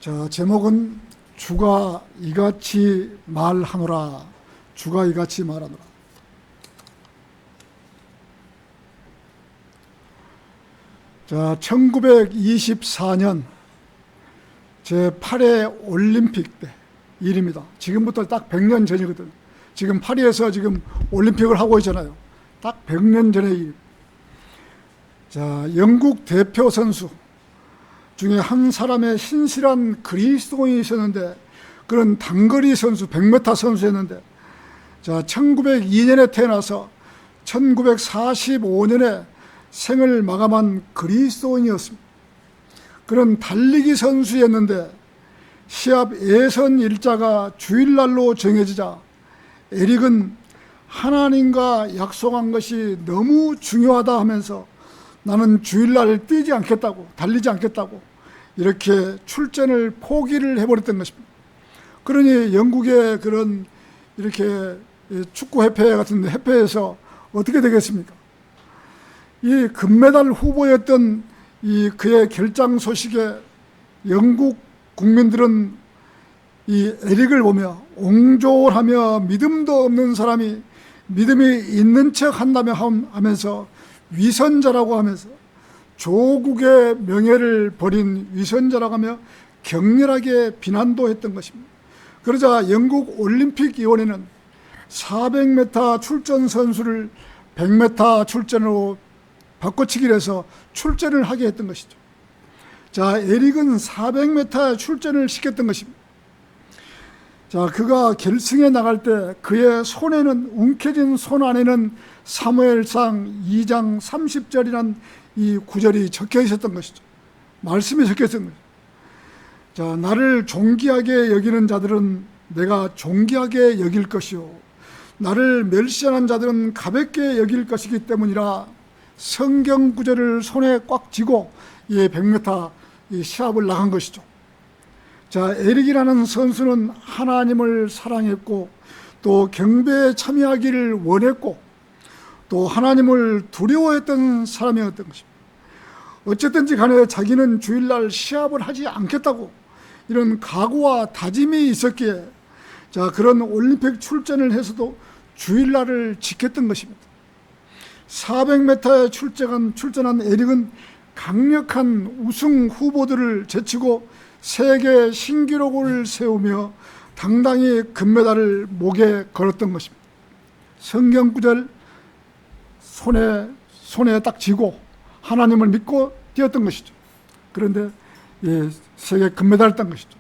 자, 제목은 주가 이같이 말하노라. 주가 이같이 말하노라. 자, 1924년 제8회 올림픽 때 일입니다. 지금부터 딱 100년 전이거든요. 지금 파리에서 지금 올림픽을 하고 있잖아요. 딱 100년 전의 일. 자, 영국 대표 선수 중에 한 사람의 신실한 그리스도인이 있었는데, 그런 단거리 선수, 100m 선수였는데, 자, 1902년에 태어나서 1945년에 생을 마감한 그리스도인이었습니다. 그런 달리기 선수였는데, 시합 예선 일자가 주일날로 정해지자 에릭은 하나님과 약속한 것이 너무 중요하다 하면서 나는 주일날 뛰지 않겠다고, 달리지 않겠다고 이렇게 출전을 포기를 해버렸던 것입니다. 그러니 영국의 그런 이렇게 축구협회 같은 협회에서 어떻게 되겠습니까? 이 금메달 후보였던 이 그의 결장 소식에 영국 국민들은 이 에릭을 보며 옹졸하며 믿음도 없는 사람이 믿음이 있는 척 한다며 하면서 위선자라고 하면서 조국의 명예를 버린 위선자라고 하며 격렬하게 비난도 했던 것입니다. 그러자 영국 올림픽위원회는 400m 출전 선수를 100m 출전으로 바꿔치기를 해서 출전을 하게 했던 것이죠. 자, 에릭은 400m 출전을 시켰던 것입니다. 자, 그가 결승에 나갈 때 그의 손에는, 움켜진 손 안에는 사무엘상 2장 30절이란 이 구절이 적혀 있었던 것이죠. 말씀이 적혀 있었던 것이죠. 자, 나를 존귀하게 여기는 자들은 내가 존귀하게 여길 것이요, 나를 멸시하는 자들은 가볍게 여길 것이기 때문이라 성경 구절을 손에 꽉 쥐고 이 100m 이 시합을 나간 것이죠. 자, 에릭이라는 선수는 하나님을 사랑했고 또 경배에 참여하기를 원했고 또 하나님을 두려워했던 사람이었던 것입니다. 어쨌든지 간에 자기는 주일날 시합을 하지 않겠다고 이런 각오와 다짐이 있었기에 자, 그런 올림픽 출전을 해서도 주일날을 지켰던 것입니다. 400m에 출전한 에릭은 강력한 우승 후보들을 제치고 세계 신기록을 세우며 당당히 금메달을 목에 걸었던 것입니다. 성경 구절 손에 딱 쥐고 하나님을 믿고 뛰었던 것이죠. 그런데 세계 금메달을 딴 것이죠.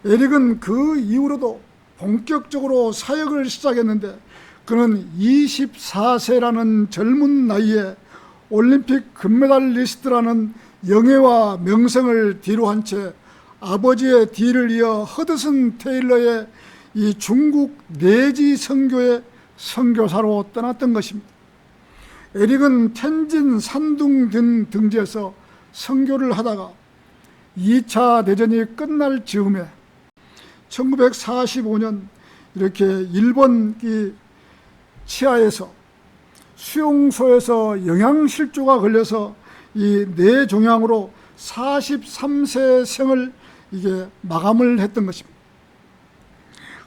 에릭은 그 이후로도 본격적으로 사역을 시작했는데 그는 24세라는 젊은 나이에 올림픽 금메달리스트라는 영예와 명성을 뒤로한 채 아버지의 뒤를 이어 허드슨 테일러의 이 중국 내지 선교의 선교사로 떠났던 것입니다. 에릭은 텐진 산둥 등지에서 선교를 하다가 2차 대전이 끝날 즈음에 1945년 이렇게 일본 이 치하에서 수용소에서 영양실조가 걸려서 이 뇌종양으로 43세 생을 이게 마감을 했던 것입니다.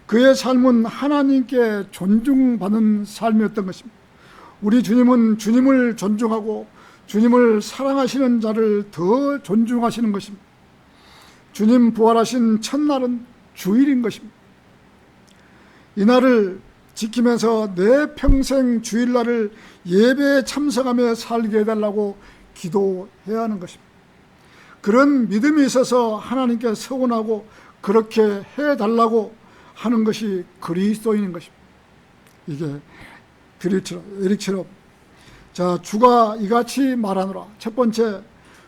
그의 삶은 하나님께 존중받는 삶이었던 것입니다. 우리 주님은 주님을 존중하고 주님을 사랑하시는 자를 더 존중하시는 것입니다. 주님 부활하신 첫날은 주일인 것입니다. 이날을 지키면서 내 평생 주일날을 예배에 참석하며 살게 해달라고 기도해야 하는 것입니다. 그런 믿음이 있어서 하나님께 서원하고 그렇게 해달라고 하는 것이 그리스도인인 것입니다. 이게 에릭처럼. 자, 주가 이같이 말하노라. 첫 번째,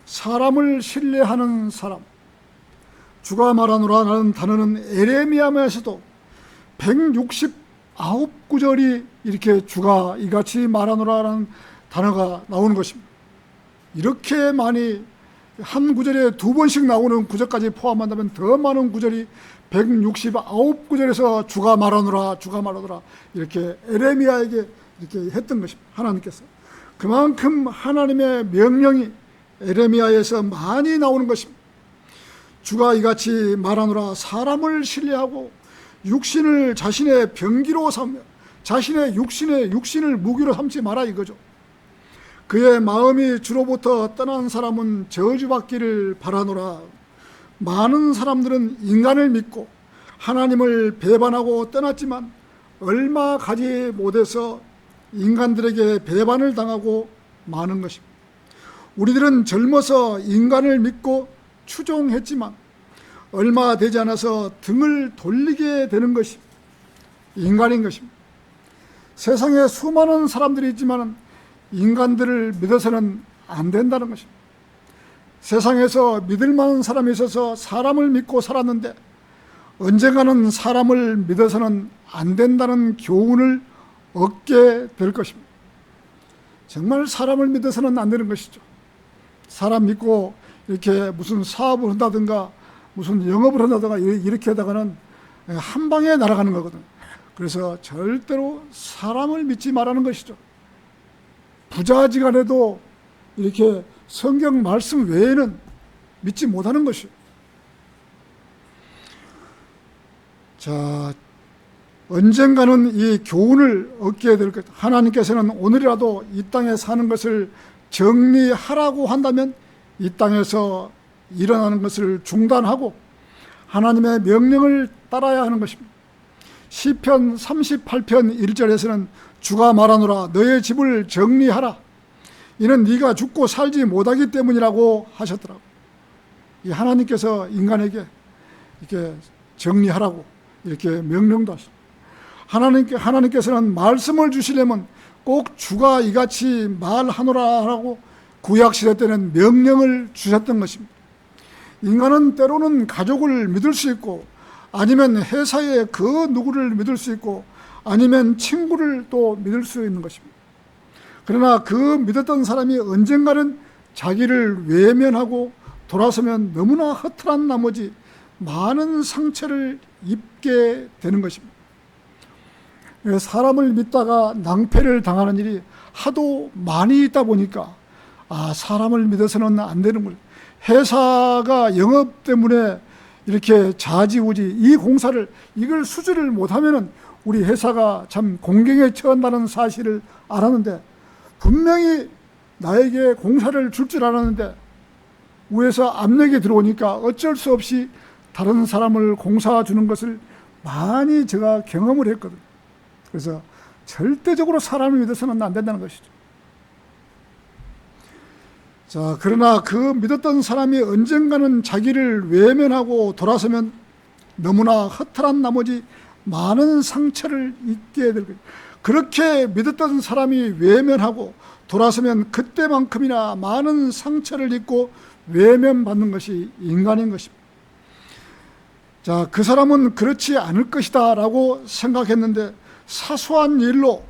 사람을 신뢰하는 사람. 주가 말하노라라는 단어는 에레미야에서도 169구절이 이렇게 주가 이같이 말하노라라는 단어가 나오는 것입니다. 이렇게 많이 한 구절에 2번씩 나오는 구절까지 포함한다면 더 많은 구절이 169구절에서 주가 말하노라, 주가 말하노라 이렇게 에레미야에게 이렇게 했던 것입니다. 하나님께서. 그만큼 하나님의 명령이 에레미야에서 많이 나오는 것입니다. 주가 이같이 말하노라. 사람을 신뢰하고 육신을 자신의 병기로 삼며 자신의 육신을 무기로 삼지 마라 이거죠. 그의 마음이 주로부터 떠난 사람은 저주받기를 바라노라. 많은 사람들은 인간을 믿고 하나님을 배반하고 떠났지만 얼마 가지 못해서 인간들에게 배반을 당하고 마는 것입니다. 우리들은 젊어서 인간을 믿고 추종했지만 얼마 되지 않아서 등을 돌리게 되는 것이 인간인 것입니다. 세상에 수많은 사람들이 있지만 인간들을 믿어서는 안 된다는 것입니다. 세상에서 믿을 만한 사람이 있어서 사람을 믿고 살았는데 언젠가는 사람을 믿어서는 안 된다는 교훈을 얻게 될 것입니다. 정말 사람을 믿어서는 안 되는 것이죠. 사람 믿고 이렇게 무슨 사업을 한다든가 무슨 영업을 한다든가 이렇게 하다가는 한 방에 날아가는 거거든요. 그래서 절대로 사람을 믿지 말라는 것이죠. 부자지간에도 이렇게 성경 말씀 외에는 믿지 못하는 것이요. 자, 언젠가는 이 교훈을 얻게 될 것. 하나님께서는 오늘이라도 이 땅에 사는 것을 정리하라고 한다면 이 땅에서 일어나는 것을 중단하고 하나님의 명령을 따라야 하는 것입니다. 시편 38편 1절에서는 주가 말하노라. 너의 집을 정리하라. 이는 네가 죽고 살지 못하기 때문이라고 하셨더라고요. 이 하나님께서 인간에게 이렇게 정리하라고 이렇게 명령도 하십니다. 하나님께서는 말씀을 주시려면 꼭 주가 이같이 말하노라라고 구약시대 때는 명령을 주셨던 것입니다. 인간은 때로는 가족을 믿을 수 있고 아니면 회사의 그 누구를 믿을 수 있고 아니면 친구를 또 믿을 수 있는 것입니다. 그러나 그 믿었던 사람이 언젠가는 자기를 외면하고 돌아서면 너무나 허탈한 나머지 많은 상처를 입게 되는 것입니다. 사람을 믿다가 낭패를 당하는 일이 하도 많이 있다 보니까 사람을 믿어서는 안 되는구나. 회사가 영업 때문에 이렇게 좌지우지 이 공사를 이걸 수주를 못하면은 우리 회사가 참 공경에 처한다는 사실을 알았는데 분명히 나에게 공사를 줄 줄 알았는데 위에서 압력이 들어오니까 어쩔 수 없이 다른 사람을 공사 주는 것을 많이 제가 경험을 했거든요. 그래서 절대적으로 사람을 믿어서는 안 된다는 것이죠. 자, 그러나 그 믿었던 사람이 언젠가는 자기를 외면하고 돌아서면 너무나 허탈한 나머지 많은 상처를 입게 될 거예요. 그렇게 믿었던 사람이 외면하고 돌아서면 그때만큼이나 많은 상처를 입고 외면받는 것이 인간인 것입니다. 자, 그 사람은 그렇지 않을 것이다 라고 생각했는데 사소한 일로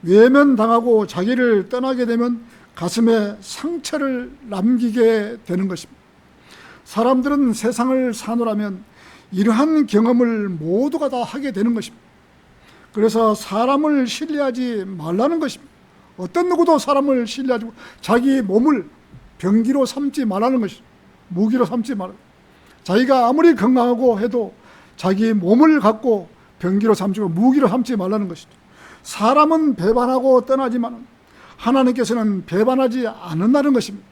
외면당하고 자기를 떠나게 되면 가슴에 상처를 남기게 되는 것입니다. 사람들은 세상을 사노라면 이러한 경험을 모두가 다 하게 되는 것입니다. 그래서 사람을 신뢰하지 말라는 것입니다. 어떤 누구도 사람을 신뢰하지 자기 몸을 병기로 삼지 말라는 것입니다. 무기로 삼지 말라. 자기가 아무리 건강하고 해도 자기 몸을 갖고 병기로 삼고 무기로 삼지 말라는 것이죠. 사람은 배반하고 떠나지만 하나님께서는 배반하지 않는다는 것입니다.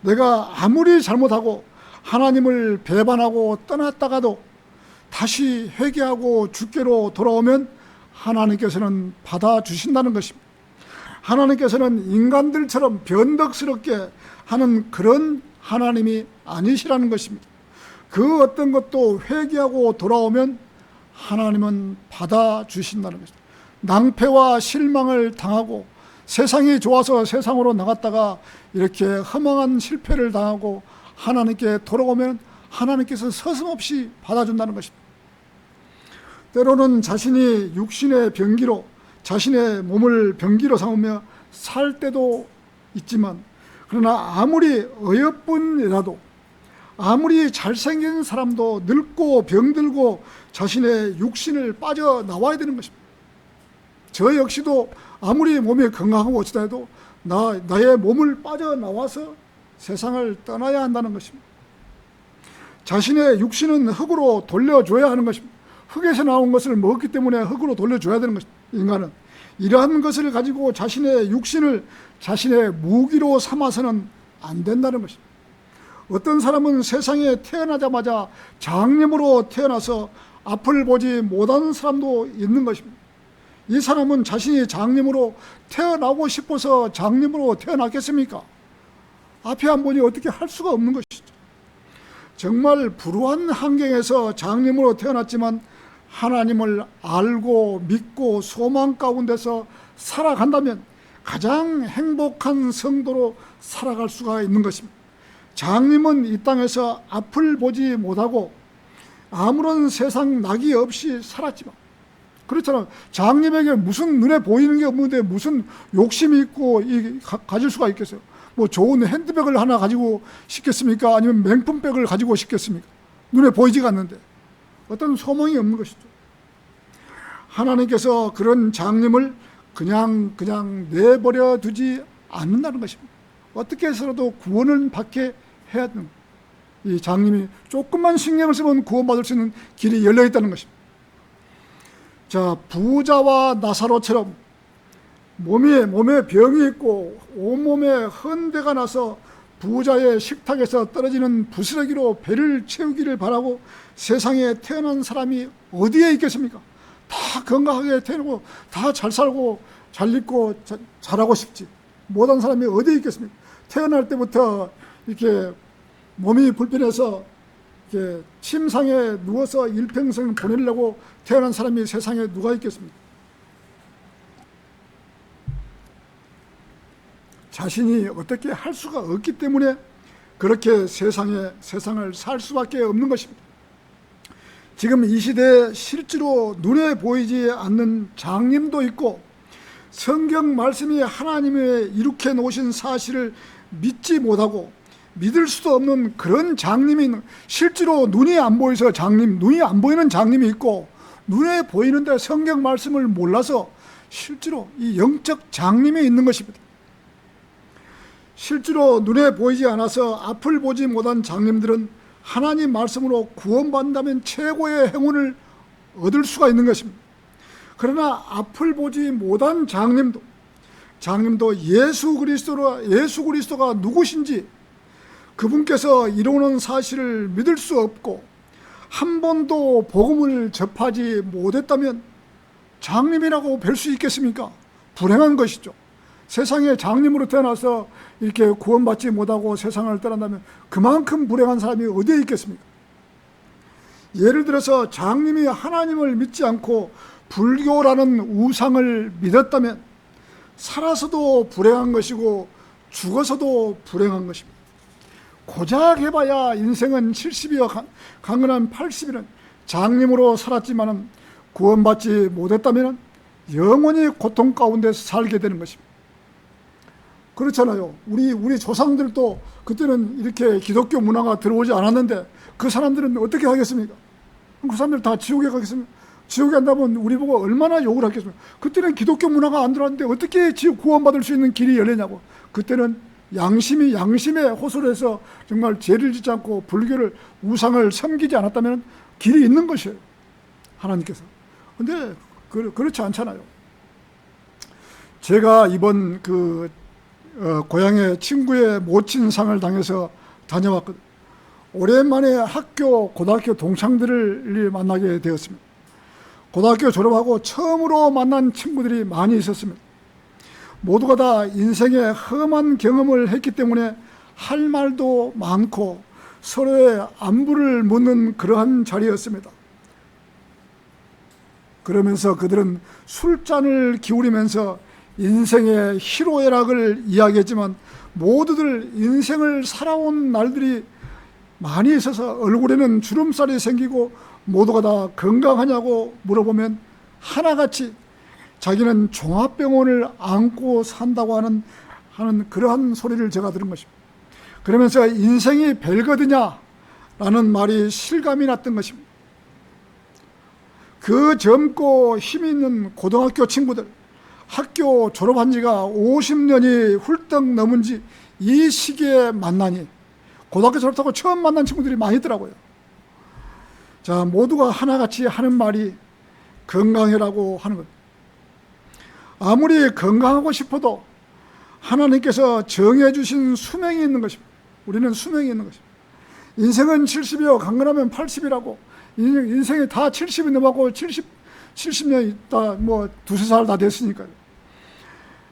내가 아무리 잘못하고 하나님을 배반하고 떠났다가도 다시 회개하고 주께로 돌아오면 하나님께서는 받아주신다는 것입니다. 하나님께서는 인간들처럼 변덕스럽게 하는 그런 하나님이 아니시라는 것입니다. 그 어떤 것도 회개하고 돌아오면 하나님은 받아주신다는 것입니다. 낭패와 실망을 당하고 세상이 좋아서 세상으로 나갔다가 이렇게 허망한 실패를 당하고 하나님께 돌아오면 하나님께서 서슴없이 받아준다는 것입니다. 때로는 자신이 육신의 병기로 자신의 몸을 병기로 삼으며 살 때도 있지만 그러나 아무리 어여쁜이라도 아무리 잘생긴 사람도 늙고 병들고 자신의 육신을 빠져나와야 되는 것입니다. 저 역시도 아무리 몸이 건강하고 어찌다 해도 나의 몸을 빠져나와서 세상을 떠나야 한다는 것입니다. 자신의 육신은 흙으로 돌려줘야 하는 것입니다. 흙에서 나온 것을 먹었기 때문에 흙으로 돌려줘야 되는 것입니다. 인간은 이러한 것을 가지고 자신의 육신을 자신의 무기로 삼아서는 안 된다는 것입니다. 어떤 사람은 세상에 태어나자마자 장님으로 태어나서 앞을 보지 못하는 사람도 있는 것입니다. 이 사람은 자신이 장님으로 태어나고 싶어서 장님으로 태어났겠습니까? 앞에 안 보니 어떻게 할 수가 없는 것이죠. 정말 불우한 환경에서 장님으로 태어났지만 하나님을 알고 믿고 소망 가운데서 살아간다면 가장 행복한 성도로 살아갈 수가 있는 것입니다. 장님은 이 땅에서 앞을 보지 못하고 아무런 세상 낙이 없이 살았지만, 그렇잖아요. 장님에게 무슨 눈에 보이는 게 없는데 무슨 욕심이 있고 가질 수가 있겠어요? 뭐 좋은 핸드백을 하나 가지고 싶겠습니까? 아니면 명품백을 가지고 싶겠습니까? 눈에 보이지가 않는데 어떤 소망이 없는 것이죠. 하나님께서 그런 장님을 그냥 내버려 두지 않는다는 것입니다. 어떻게 해서라도 구원을 받게 해야 되는, 이 장님이 조금만 신경을 쓰면 구원받을 수 있는 길이 열려 있다는 것입니다. 자, 부자와 나사로처럼 몸에 병이 있고 온몸에 헌대가 나서 부자의 식탁에서 떨어지는 부스러기로 배를 채우기를 바라고 세상에 태어난 사람이 어디에 있겠습니까? 다 건강하게 태어나고 다 잘 살고 잘 입고 잘하고 싶지, 못한 사람이 어디에 있겠습니까? 태어날 때부터 이렇게 몸이 불편해서 이렇게 침상에 누워서 일평생 보내려고 태어난 사람이 세상에 누가 있겠습니까? 자신이 어떻게 할 수가 없기 때문에 그렇게 세상을 살 수밖에 없는 것입니다. 지금 이 시대에 실제로 눈에 보이지 않는 장님도 있고 성경 말씀이 하나님의 이룩해 놓으신 사실을 믿지 못하고 믿을 수도 없는 그런 장님이, 실제로 눈이 안 보여서 눈이 안 보이는 장님이 있고, 눈에 보이는데 성경 말씀을 몰라서 실제로 이 영적 장님이 있는 것입니다. 실제로 눈에 보이지 않아서 앞을 보지 못한 장님들은 하나님 말씀으로 구원받는다면 최고의 행운을 얻을 수가 있는 것입니다. 그러나 앞을 보지 못한 장님도 예수 그리스도가 누구신지 그분께서 이루는 사실을 믿을 수 없고 한 번도 복음을 접하지 못했다면 장님이라고 뵐 수 있겠습니까? 불행한 것이죠. 세상에 장님으로 태어나서 이렇게 구원받지 못하고 세상을 떠난다면 그만큼 불행한 사람이 어디에 있겠습니까? 예를 들어서 장님이 하나님을 믿지 않고 불교라는 우상을 믿었다면 살아서도 불행한 것이고 죽어서도 불행한 것입니다. 고작 해봐야 인생은 70이여 강건한 80일은 장님으로 살았지만 구원받지 못했다면 영원히 고통 가운데서 살게 되는 것입니다. 그렇잖아요. 우리 조상들도 그때는 이렇게 기독교 문화가 들어오지 않았는데 그 사람들은 어떻게 하겠습니까? 그 사람들 다 지옥에 가겠습니까? 지옥에 간다면 우리 보고 얼마나 욕을 하겠습니까? 그때는 기독교 문화가 안 들어왔는데 어떻게 구원받을 수 있는 길이 열리냐고. 그때는 양심에 호소를 해서 정말 죄를 짓지 않고 불교를 우상을 섬기지 않았다면 길이 있는 것이에요, 하나님께서. 근데 그렇지 않잖아요. 제가 이번 고향에 친구의 모친상을 당해서 다녀왔거든요. 오랜만에 고등학교 동창들을 만나게 되었습니다. 고등학교 졸업하고 처음으로 만난 친구들이 많이 있었습니다. 모두가 다 인생의 험한 경험을 했기 때문에 할 말도 많고 서로의 안부를 묻는 그러한 자리였습니다. 그러면서 그들은 술잔을 기울이면서 인생의 희로애락을 이야기했지만 모두들 인생을 살아온 날들이 많이 있어서 얼굴에는 주름살이 생기고 모두가 다 건강하냐고 물어보면 하나같이 자기는 종합병원을 안고 산다고 하는 그러한 소리를 제가 들은 것입니다. 그러면서 인생이 별거드냐라는 말이 실감이 났던 것입니다. 그 젊고 힘 있는 고등학교 친구들, 학교 졸업한 지가 50년이 훌쩍 넘은 이 시기에 만나니, 고등학교 졸업하고 처음 만난 친구들이 많이 있더라고요. 자, 모두가 하나같이 하는 말이 건강해라고 하는 것. 아무리 건강하고 싶어도 하나님께서 정해주신 수명이 있는 것입니다. 우리는 수명이 있는 것입니다. 인생은 70이요 강건하면 80이라고. 인생이 다 70이 넘어가고 70년 있다 뭐 두세 살 다 됐으니까요.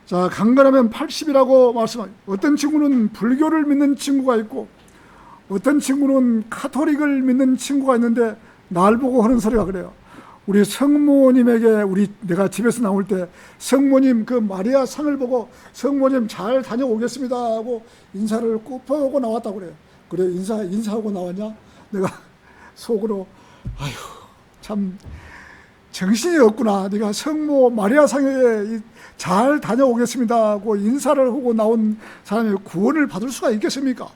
자, 강건하면 80이라고 말씀하죠. 어떤 친구는 불교를 믿는 친구가 있고 어떤 친구는 카톨릭을 믿는 친구가 있는데 날 보고 하는 소리가 그래요. 우리 성모님에게 내가 집에서 나올 때 성모님 그 마리아 상을 보고 성모님 잘 다녀오겠습니다 하고 인사를 굽혀오고 나왔다고 그래요. 그래 인사하고 나왔냐? 내가 속으로 아휴 참 정신이 없구나. 네가 성모 마리아 상에 잘 다녀오겠습니다 하고 인사를 하고 나온 사람이 구원을 받을 수가 있겠습니까?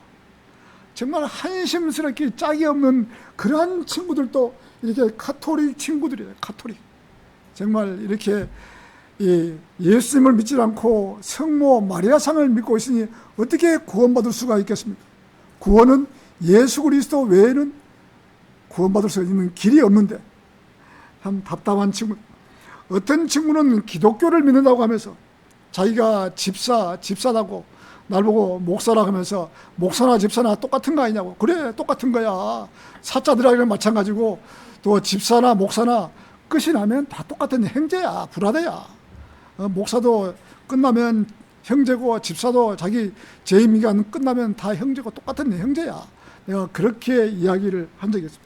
정말 한심스럽게 짝이 없는 그러한 친구들도 이렇게 카톨릭 친구들이에요. 카톨릭. 정말 이렇게 예수님을 믿지 않고 성모 마리아상을 믿고 있으니 어떻게 구원받을 수가 있겠습니까? 구원은 예수 그리스도 외에는 구원받을 수 있는 길이 없는데 참 답답한 친구. 어떤 친구는 기독교를 믿는다고 하면서 자기가 집사라고 날 보고 목사라고 하면서 목사나 집사나 똑같은 거 아니냐고. 그래 똑같은 거야. 사자들하고는 마찬가지고 또 집사나 목사나 끝이 나면 다 똑같은 형제야. 브라더야. 목사도 끝나면 형제고 집사도 자기 재임기간 끝나면 다 형제고 똑같은 형제야. 내가 그렇게 이야기를 한 적이 있습니다.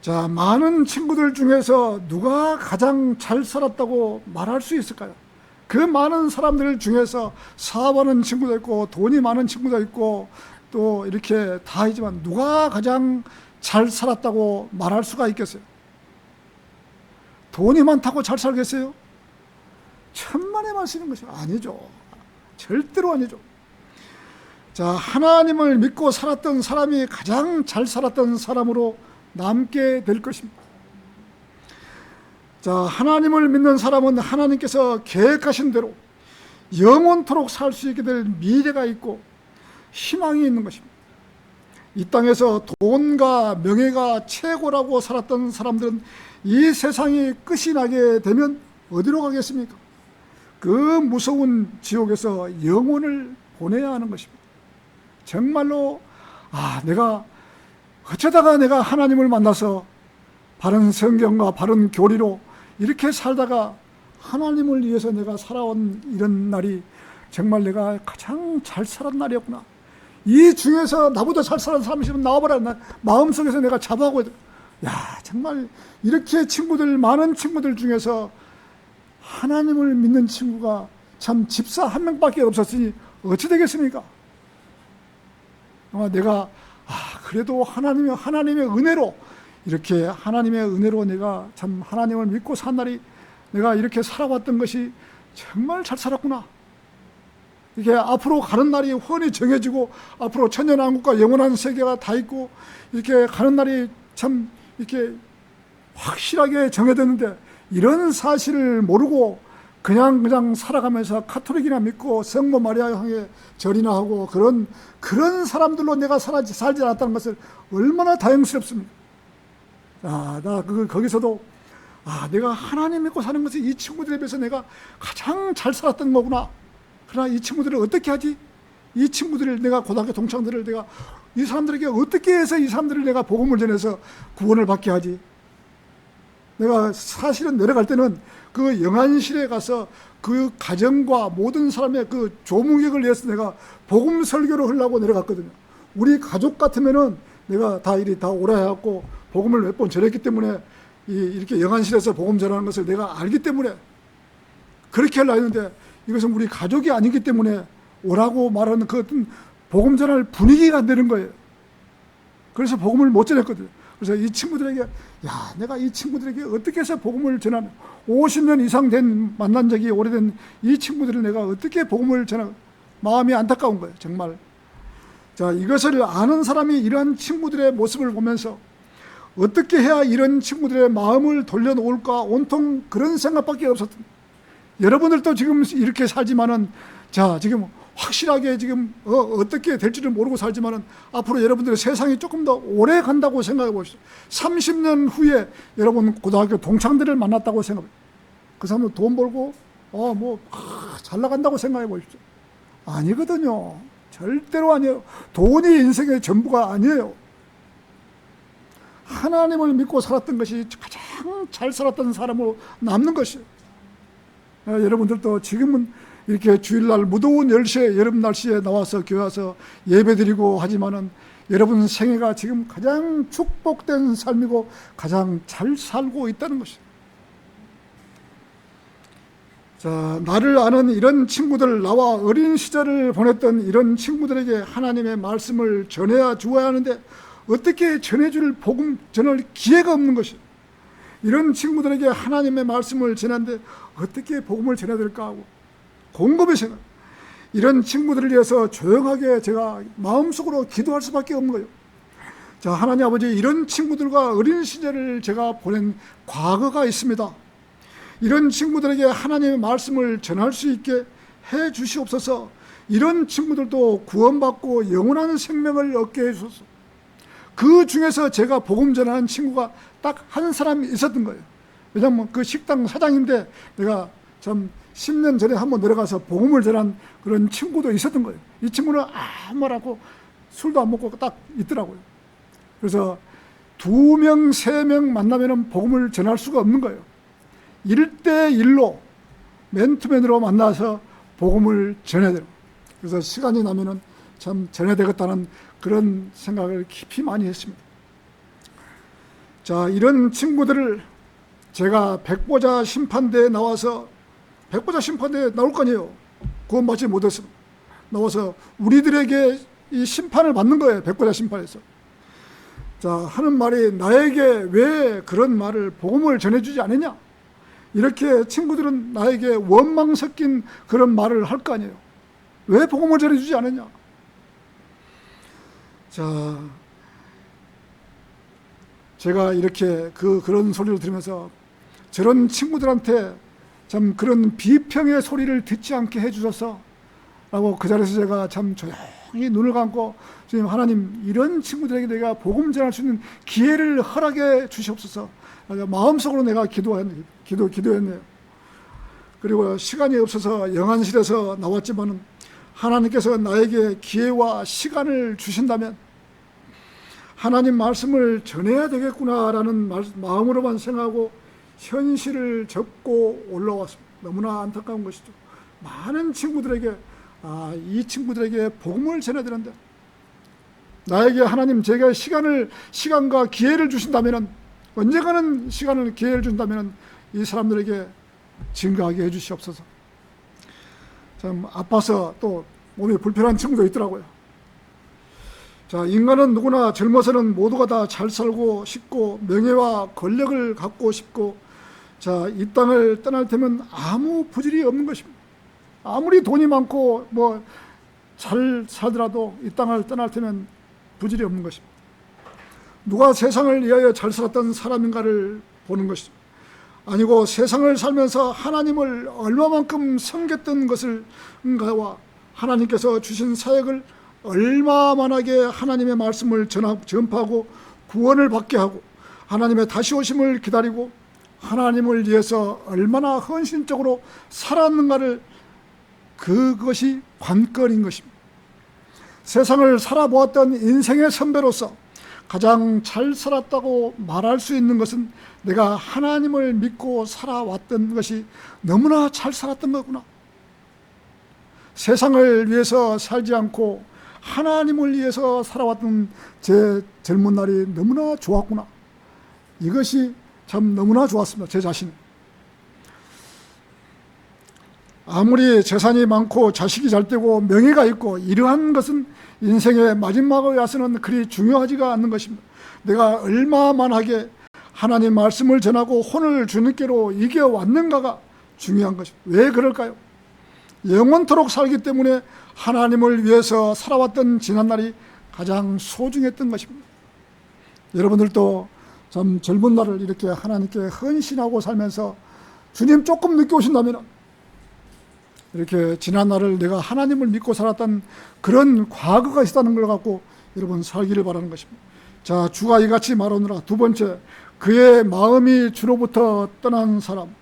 자, 많은 친구들 중에서 누가 가장 잘 살았다고 말할 수 있을까요? 그 많은 사람들 중에서 사업하는 친구도 있고 돈이 많은 친구도 있고 또 이렇게 다 있지만 누가 가장 잘 살았다고 말할 수가 있겠어요? 돈이 많다고 잘 살겠어요? 천만에만 쓰는 것이 아니죠. 절대로 아니죠. 자, 하나님을 믿고 살았던 사람이 가장 잘 살았던 사람으로 남게 될 것입니다. 자, 하나님을 믿는 사람은 하나님께서 계획하신 대로 영원토록 살 수 있게 될 미래가 있고 희망이 있는 것입니다. 이 땅에서 돈과 명예가 최고라고 살았던 사람들은 이 세상이 끝이 나게 되면 어디로 가겠습니까? 그 무서운 지옥에서 영혼을 보내야 하는 것입니다. 정말로 내가 어쩌다가 내가 하나님을 만나서 바른 성경과 바른 교리로 이렇게 살다가 하나님을 위해서 내가 살아온 이런 날이 정말 내가 가장 잘 살았던 날이었구나. 이 중에서 나보다 잘 살아온 사람이 있으면 나와봐라. 마음속에서 내가 자부하고 정말 이렇게 많은 친구들 중에서 하나님을 믿는 친구가 참 집사 한 명밖에 없었으니 어찌 되겠습니까? 내가 그래도 하나님의 은혜로 이렇게 하나님의 은혜로 내가 참 하나님을 믿고 산 날이 내가 이렇게 살아왔던 것이 정말 잘 살았구나. 이게 앞으로 가는 날이 훤히 정해지고 앞으로 천년왕국과 영원한 세계가 다 있고 이렇게 가는 날이 참 이렇게 확실하게 정해졌는데 이런 사실을 모르고 그냥 살아가면서 카톨릭이나 믿고 성모 마리아 향해 절이나 하고 그런 사람들로 내가 살지 않았다는 것을 얼마나 다행스럽습니까? 거기서도 내가 하나님 믿고 사는 것이 이 친구들에 비해서 내가 가장 잘 살았던 거구나. 그러나 이 친구들을 어떻게 하지? 이 친구들을 내가 고등학교 동창들을 내가 이 사람들에게 어떻게 해서 이 사람들을 내가 복음을 전해서 구원을 받게 하지? 내가 사실은 내려갈 때는 그 영안실에 가서 그 가정과 모든 사람의 그 조문객을 위해서 내가 복음 설교를 하려고 내려갔거든요. 우리 가족 같으면은 내가 다 오라 해갖고 복음을 몇 번 전했기 때문에 이렇게 영안실에서 복음 전하는 것을 내가 알기 때문에 그렇게 하려고 했는데 이것은 우리 가족이 아니기 때문에 오라고 말하는 그 어떤 복음 전할 분위기가 안 되는 거예요. 그래서 복음을 못 전했거든요. 그래서 이 친구들에게 내가 이 친구들에게 어떻게 해서 복음을 전하는 50년 이상 만난 적이 오래된 이 친구들을 내가 어떻게 복음을 전하 마음이 안타까운 거예요. 정말. 자, 이것을 아는 사람이 이러한 친구들의 모습을 보면서 어떻게 해야 이런 친구들의 마음을 돌려놓을까 온통 그런 생각밖에 없었던. 여러분들도 지금 이렇게 살지만은 지금 확실하게 지금 어떻게 될지를 모르고 살지만은 앞으로 여러분들의 세상이 조금 더 오래 간다고 생각해 보십시오. 30년 후에 여러분 고등학교 동창들을 만났다고 생각해. 그 사람은 돈 벌고 잘 나간다고 생각해 보십시오. 아니거든요. 절대로 아니에요. 돈이 인생의 전부가 아니에요. 하나님을 믿고 살았던 것이 가장 잘 살았던 사람으로 남는 것이에요. 여러분들도 지금은 이렇게 주일날 무더운 10시에 여름 날씨에 나와서 교회 와서 예배드리고 하지만은 여러분 생애가 지금 가장 축복된 삶이고 가장 잘 살고 있다는 것이에요. 자, 나를 아는 이런 친구들, 나와 어린 시절을 보냈던 이런 친구들에게 하나님의 말씀을 전해야 주어야 하는데 어떻게 전해줄 복음 전할 기회가 없는 것이에요. 이런 친구들에게 하나님의 말씀을 전하는데 어떻게 복음을 전해야 될까 하고 곰곰이 생각. 이런 친구들을 위해서 조용하게 제가 마음속으로 기도할 수밖에 없는 거예요. 자, 하나님 아버지, 이런 친구들과 어린 시절을 제가 보낸 과거가 있습니다. 이런 친구들에게 하나님의 말씀을 전할 수 있게 해 주시옵소서. 이런 친구들도 구원받고 영원한 생명을 얻게 해 주소서. 그 중에서 제가 복음 전하는 친구가 딱 한 사람이 있었던 거예요. 왜냐하면 그 식당 사장인데 내가 참 10년 전에 한번 내려가서 복음을 전한 그런 친구도 있었던 거예요. 이 친구는 아무 말 않고 술도 안 먹고 딱 있더라고요. 그래서 2명, 3명 만나면 복음을 전할 수가 없는 거예요. 1대1로 맨투맨으로 만나서 복음을 전해야 돼요. 그래서 시간이 나면은 참 전해야 되겠다는 그런 생각을 깊이 많이 했습니다. 자, 이런 친구들을 제가 백보자 심판대에 나와서 백보자 심판대에 나올 거 아니에요. 구원받지 못했으면 나와서 우리들에게 이 심판을 받는 거예요. 백보자 심판에서. 자, 하는 말이 나에게 왜 그런 말을 복음을 전해주지 않느냐, 이렇게 친구들은 나에게 원망 섞인 그런 말을 할 거 아니에요. 왜 복음을 전해주지 않느냐. 자, 제가 이렇게 그런 소리를 들으면서 저런 친구들한테 참 그런 비평의 소리를 듣지 않게 해주셔서 라고 그 자리에서 제가 참 조용히 눈을 감고 주님, 하나님, 이런 친구들에게 내가 복음 전할 수 있는 기회를 허락해 주시옵소서. 마음속으로 내가 기도했네요. 그리고 시간이 없어서 영안실에서 나왔지만은 하나님께서 나에게 기회와 시간을 주신다면 하나님 말씀을 전해야 되겠구나라는 마음으로만 생각하고 현실을 접고 올라왔습니다. 너무나 안타까운 것이죠. 많은 친구들에게 이 친구들에게 복음을 전해야 되는데 나에게 하나님 제가 시간과 기회를 주신다면, 언젠가는 시간을 기회를 준다면 이 사람들에게 증거하게 해주시옵소서. 참 아파서 또 몸이 불편한 친구도 있더라고요. 자, 인간은 누구나 젊어서는 모두가 다 잘 살고 싶고 명예와 권력을 갖고 싶고, 자, 이 땅을 떠날 테면 아무 부질이 없는 것입니다. 아무리 돈이 많고 잘 살더라도 이 땅을 떠날 테면 부질이 없는 것입니다. 누가 세상을 위하여 잘 살았던 사람인가를 보는 것이죠. 아니고 세상을 살면서 하나님을 얼마만큼 섬겼던 것을가와 하나님께서 주신 사역을 얼마만하게 하나님의 말씀을 전파하고 구원을 받게 하고 하나님의 다시 오심을 기다리고 하나님을 위해서 얼마나 헌신적으로 살았는가를, 그것이 관건인 것입니다. 세상을 살아보았던 인생의 선배로서 가장 잘 살았다고 말할 수 있는 것은 내가 하나님을 믿고 살아왔던 것이 너무나 잘 살았던 거구나. 세상을 위해서 살지 않고 하나님을 위해서 살아왔던 제 젊은 날이 너무나 좋았구나. 이것이 참 너무나 좋았습니다. 제 자신. 아무리 재산이 많고 자식이 잘 되고 명예가 있고 이러한 것은 인생의 마지막에 와서는 그리 중요하지가 않는 것입니다. 내가 얼마만하게 하나님 말씀을 전하고 혼을 주님께로 이겨왔는가가 중요한 것입니다. 왜 그럴까요? 영원토록 살기 때문에 하나님을 위해서 살아왔던 지난날이 가장 소중했던 것입니다. 여러분들도 참 젊은 날을 이렇게 하나님께 헌신하고 살면서 주님 조금 늦게 오신다면 이렇게 지난날을 내가 하나님을 믿고 살았던 그런 과거가 있다는 걸 갖고 여러분 살기를 바라는 것입니다. 자, 주가 이같이 말하노라. 두 번째, 그의 마음이 주로부터 떠난 사람.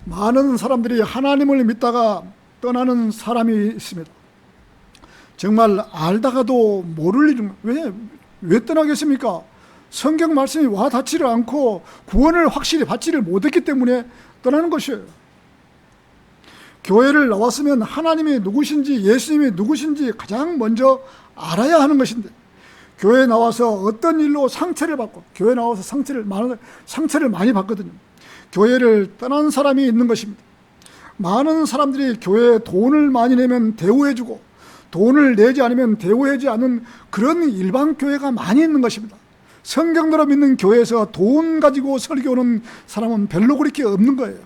많은 사람들이 하나님을 믿다가 떠나는 사람이 있습니다. 정말 알다가도 모를 일은, 왜 떠나겠습니까? 성경 말씀이 와 닿지를 않고 구원을 확실히 받지를 못했기 때문에 떠나는 것이에요. 교회를 나왔으면 하나님이 누구신지 예수님이 누구신지 가장 먼저 알아야 하는 것인데, 교회에 나와서 어떤 일로 상처를 받고, 교회에 나와서 상처를 많이 받거든요. 교회를 떠난 사람이 있는 것입니다. 많은 사람들이 교회에 돈을 많이 내면 대우해주고 돈을 내지 않으면 대우하지 않는 그런 일반 교회가 많이 있는 것입니다. 성경대로 믿는 교회에서 돈 가지고 설교하는 사람은 별로 그렇게 없는 거예요.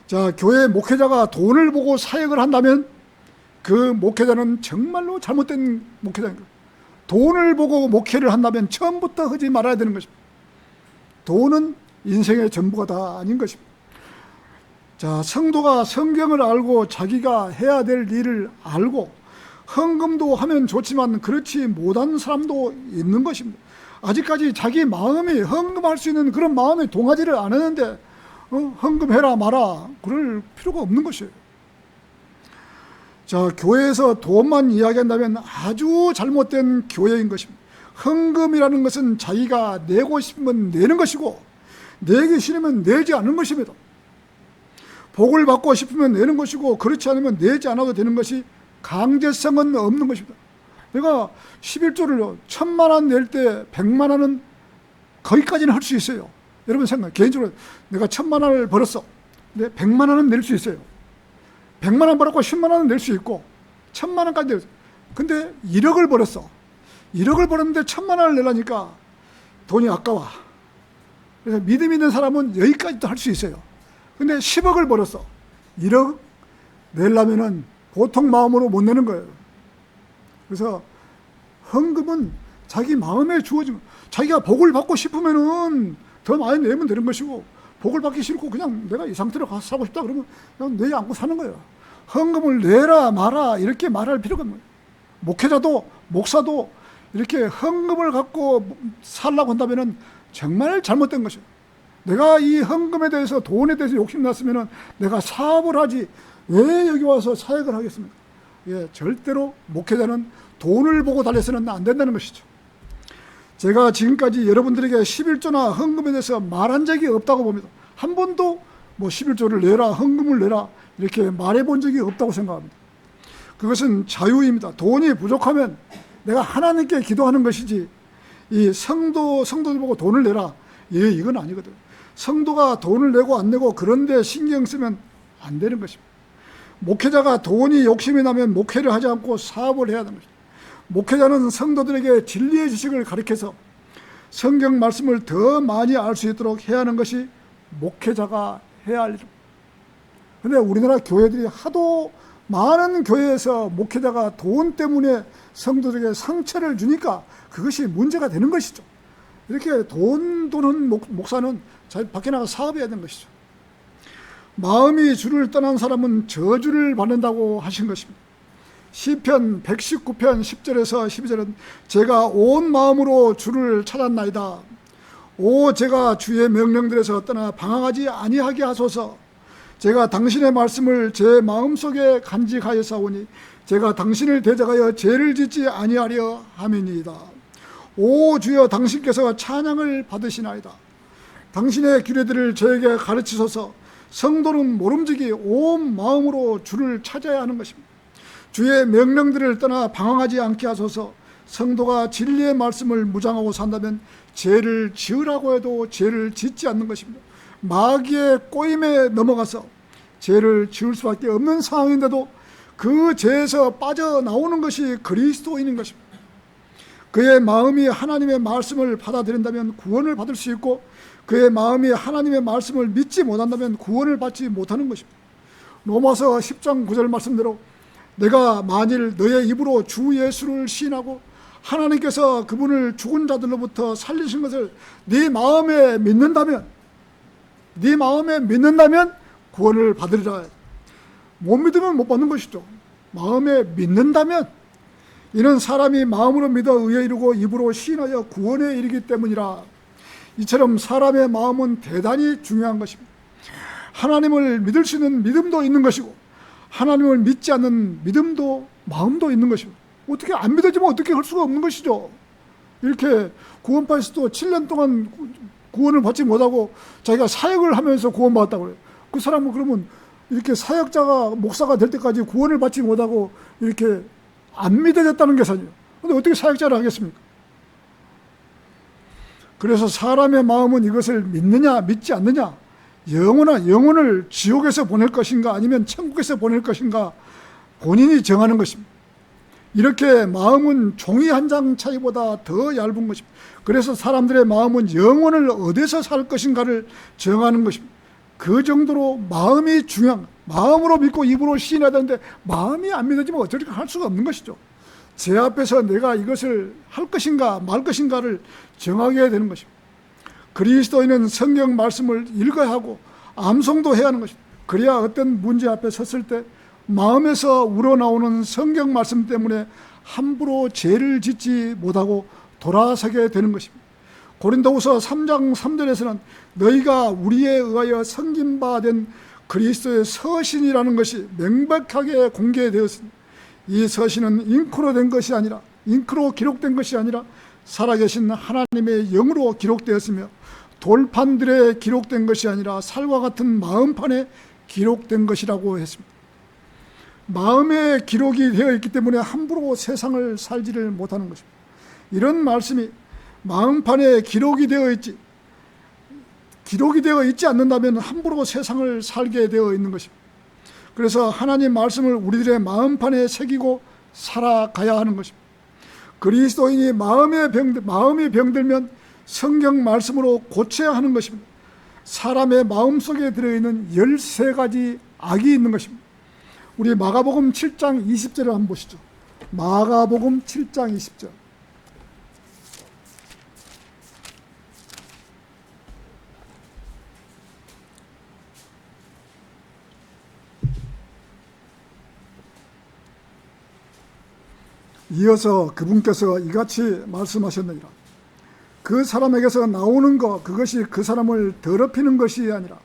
자, 교회 목회자가 돈을 보고 사역을 한다면 그 목회자는 정말로 잘못된 목회자인 거예요. 돈을 보고 목회를 한다면 처음부터 하지 말아야 되는 것입니다. 돈은 인생의 전부가 다 아닌 것입니다. 자, 성도가 성경을 알고 자기가 해야 될 일을 알고 헌금도 하면 좋지만 그렇지 못한 사람도 있는 것입니다. 아직까지 자기 마음이 헌금할 수 있는 그런 마음이 동하지를 않았는데 헌금해라 마라 그럴 필요가 없는 것이에요. 자, 교회에서 돈만 이야기한다면 아주 잘못된 교회인 것입니다. 헌금이라는 것은 자기가 내고 싶으면 내는 것이고 내기 싫으면 내지 않는 것입니다. 복을 받고 싶으면 내는 것이고 그렇지 않으면 내지 않아도 되는 것이 강제성은 없는 것입니다. 내가 11조를 1,000만 원 낼 때 100만 원은 거기까지는 할 수 있어요. 여러분 생각, 개인적으로 내가 1,000만 원을 벌었어. 근데 100만 원은 낼 수 있어요. 100만 원 벌었고 10만 원은 낼 수 있고 1,000만 원까지 낼 수 있어요. 근데 1억을 벌었어. 1억을 벌었는데 1,000만 원을 내려니까 돈이 아까워. 그래서 믿음 있는 사람은 여기까지도 할 수 있어요. 근데 10억을 벌었어. 1억 내려면은 보통 마음으로 못 내는 거예요. 그래서 헌금은 자기 마음에 주어지면, 자기가 복을 받고 싶으면은 더 많이 내면 되는 것이고, 복을 받기 싫고 그냥 내가 이 상태로 가서 살고 싶다 그러면 그냥 내지 않고 사는 거예요. 헌금을 내라 마라 이렇게 말할 필요가 없는 거예요. 목회자도 목사도 이렇게 헌금을 갖고 살라고 한다면은 정말 잘못된 것이에요. 내가 이 헌금에 대해서, 돈에 대해서 욕심났으면은 내가 사업을 하지 왜 여기 와서 사역을 하겠습니까? 예, 절대로 목회자는 돈을 보고 달려서는 안 된다는 것이죠. 제가 지금까지 여러분들에게 11조나 헌금에 대해서 말한 적이 없다고 봅니다. 한 번도 뭐 11조를 내라, 헌금을 내라 이렇게 말해본 적이 없다고 생각합니다. 그것은 자유입니다. 돈이 부족하면 내가 하나님께 기도하는 것이지, 이 성도들 보고 돈을 내라, 예, 이건 아니거든. 성도가 돈을 내고 안 내고 그런데 신경 쓰면 안 되는 것입니다. 목회자가 돈이 욕심이 나면 목회를 하지 않고 사업을 해야 하는 것입니다. 목회자는 성도들에게 진리의 지식을 가르쳐서 성경 말씀을 더 많이 알 수 있도록 해야 하는 것이 목회자가 해야 할 일입니다. 그런데 우리나라 교회들이 하도 많은 교회에서 목회자가 돈 때문에 성도들에게 상처를 주니까 그것이 문제가 되는 것이죠. 이렇게 돈 도는 목사는 자기 밖에 나가 사업해야 되는 것이죠. 마음이 주를 떠난 사람은 저주를 받는다고 하신 것입니다. 시편 119편 10절에서 12절은 제가 온 마음으로 주를 찾았나이다. 오, 제가 주의 명령들에서 떠나 방황하지 아니하게 하소서. 제가 당신의 말씀을 제 마음속에 간직하였사오니 제가 당신을 대적하여 죄를 짓지 아니하려 함이니이다. 오 주여, 당신께서 찬양을 받으시나이다. 당신의 규례들을 저에게 가르치소서. 성도는 모름지기 온 마음으로 주를 찾아야 하는 것입니다. 주의 명령들을 떠나 방황하지 않게 하소서. 성도가 진리의 말씀을 무장하고 산다면 죄를 지으라고 해도 죄를 짓지 않는 것입니다. 마귀의 꼬임에 넘어가서 죄를 지을 수밖에 없는 상황인데도 그 죄에서 빠져나오는 것이 그리스도인인 것입니다. 그의 마음이 하나님의 말씀을 받아들인다면 구원을 받을 수 있고, 그의 마음이 하나님의 말씀을 믿지 못한다면 구원을 받지 못하는 것입니다. 로마서 10장 9절 말씀대로 내가 만일 너의 입으로 주 예수를 시인하고 하나님께서 그분을 죽은 자들로부터 살리신 것을 네 마음에 믿는다면 네 마음에 믿는다면 구원을 받으리라. 못 믿으면 못 받는 것이죠. 마음에 믿는다면, 이는 사람이 마음으로 믿어 의에 이르고 입으로 시인하여 구원에 이르기 때문이라. 이처럼 사람의 마음은 대단히 중요한 것입니다. 하나님을 믿을 수 있는 믿음도 있는 것이고, 하나님을 믿지 않는 믿음도 마음도 있는 것입니다. 어떻게 안 믿어지면 어떻게 할 수가 없는 것이죠. 이렇게 구원파에서도 7년 동안 구원을 받지 못하고 자기가 사역을 하면서 구원받았다고 그래요. 그 사람은 그러면 이렇게 사역자가 목사가 될 때까지 구원을 받지 못하고 이렇게 안 믿어졌다는 계산이에요. 근데 어떻게 사역자를 하겠습니까? 그래서 사람의 마음은 이것을 믿느냐 믿지 않느냐, 영혼을 지옥에서 보낼 것인가 아니면 천국에서 보낼 것인가 본인이 정하는 것입니다. 이렇게 마음은 종이 한 장 차이보다 더 얇은 것입니다. 그래서 사람들의 마음은 영혼을 어디서 살 것인가를 정하는 것입니다. 그 정도로 마음이 중요한, 마음으로 믿고 입으로 시인해야 되는데 마음이 안 믿어지면 어떻게 할 수가 없는 것이죠. 제 앞에서 내가 이것을 할 것인가 말 것인가를 정하게 되는 것입니다. 그리스도인은 성경 말씀을 읽어야 하고 암송도 해야 하는 것입니다. 그래야 어떤 문제 앞에 섰을 때 마음에서 우러나오는 성경 말씀 때문에 함부로 죄를 짓지 못하고 돌아서게 되는 것입니다. 고린도후서 3장 3절에서는 너희가 우리에 의하여 섬긴 바 된 그리스도의 서신이라는 것이 명백하게 공개되었습니다. 이 서신은 잉크로 된 것이 아니라, 잉크로 기록된 것이 아니라 살아계신 하나님의 영으로 기록되었으며 돌판들에 기록된 것이 아니라 살과 같은 마음판에 기록된 것이라고 했습니다. 마음에 기록이 되어 있기 때문에 함부로 세상을 살지를 못하는 것입니다. 이런 말씀이 마음판에 기록이 되어 있지 않는다면 함부로 세상을 살게 되어 있는 것입니다. 그래서 하나님 말씀을 우리들의 마음판에 새기고 살아가야 하는 것입니다. 그리스도인이 마음이 병들면 성경 말씀으로 고쳐야 하는 것입니다. 사람의 마음속에 들어있는 13가지 악이 있는 것입니다. 우리 마가복음 7장 20절을 한번 보시죠. 마가복음 7장 20절. 이어서 그분께서 이같이 말씀하셨느니라. 그 사람에게서 나오는 것, 그것이 그 사람을 더럽히는 것이 아니라.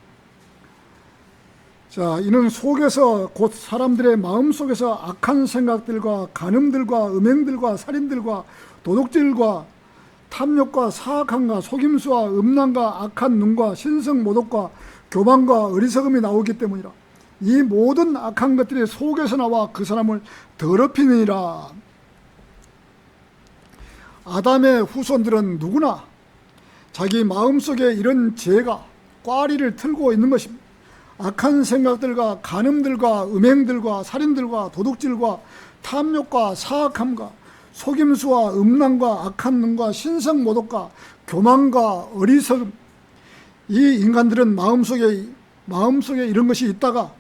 자, 이는 속에서, 곧 사람들의 마음속에서 악한 생각들과 간음들과 음행들과 살인들과 도둑질과 탐욕과 사악함과 속임수와 음란과 악한 눈과 신성모독과 교만과 어리석음이 나오기 때문이라. 이 모든 악한 것들이 속에서 나와 그 사람을 더럽히느니라. 아담의 후손들은 누구나 자기 마음속에 이런 죄가 꽈리를 틀고 있는 것입니다. 악한 생각들과 간음들과 음행들과 살인들과 도둑질과 탐욕과 사악함과 속임수와 음란과 악한 눈과 신성모독과 교만과 어리석음, 이 인간들은 마음속에 이런 것이 있다가